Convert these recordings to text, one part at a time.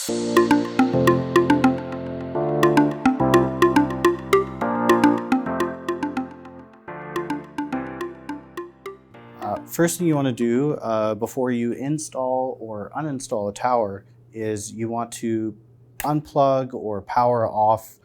First thing you want to do before you install or uninstall a tower is you want to unplug or power off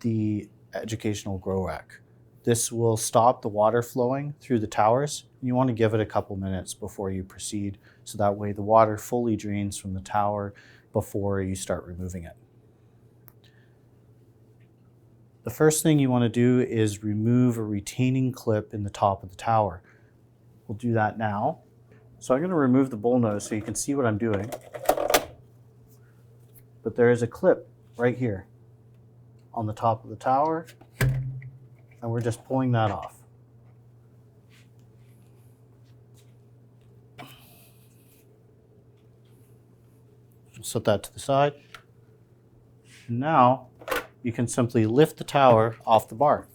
the educational grow rack. This will stop the water flowing through the towers. You want to give it a couple minutes before you proceed, so that way the water fully drains from the tower before you start removing it. The first thing you want to do is remove a retaining clip in the top of the tower. We'll do that now. So I'm going to remove the bull nose so you can see what I'm doing. But there is a clip right here on the top of the tower, and we're just pulling that off. Set that to the side. And now you can simply lift the tower off the bar.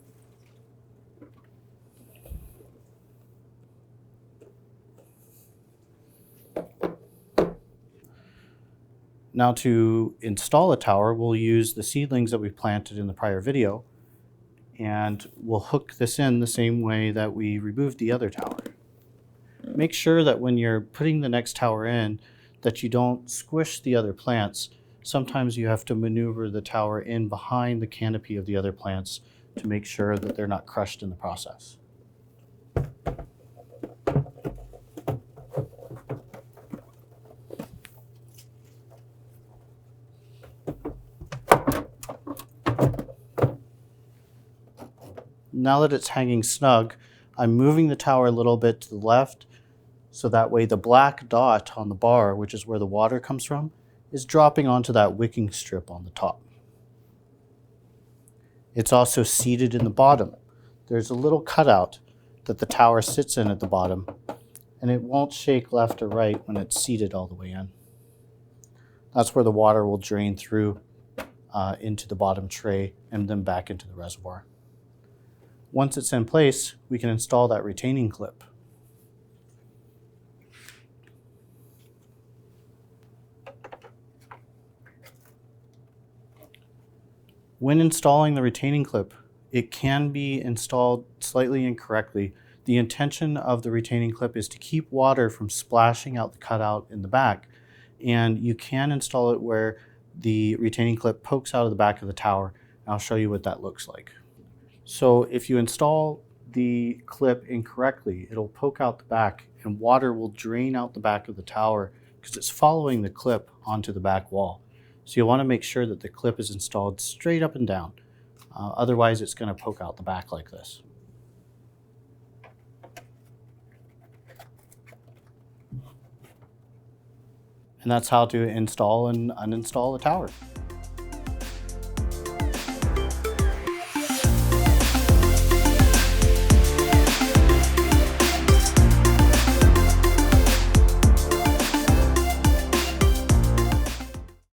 Now to install a tower, we'll use the seedlings that we planted in the prior video, and we'll hook this in the same way that we removed the other tower. Make sure that when you're putting the next tower in, that you don't squish the other plants. Sometimes you have to maneuver the tower in behind the canopy of the other plants to make sure that they're not crushed in the process. Now that it's hanging snug, I'm moving the tower a little bit to the left, so that way the black dot on the bar, which is where the water comes from, is dropping onto that wicking strip on the top. It's also seated in the bottom. There's a little cutout that the tower sits in at the bottom, and it won't shake left or right when it's seated all the way in. That's where the water will drain through into the bottom tray and then back into the reservoir. Once it's in place, we can install that retaining clip. When installing the retaining clip, it can be installed slightly incorrectly. The intention of the retaining clip is to keep water from splashing out the cutout in the back, and you can install it where the retaining clip pokes out of the back of the tower. I'll show you what that looks like. So if you install the clip incorrectly, it'll poke out the back and water will drain out the back of the tower because it's following the clip onto the back wall. So you'll want to make sure that the clip is installed straight up and down. Otherwise, it's going to poke out the back like this. And that's how to install and uninstall a tower.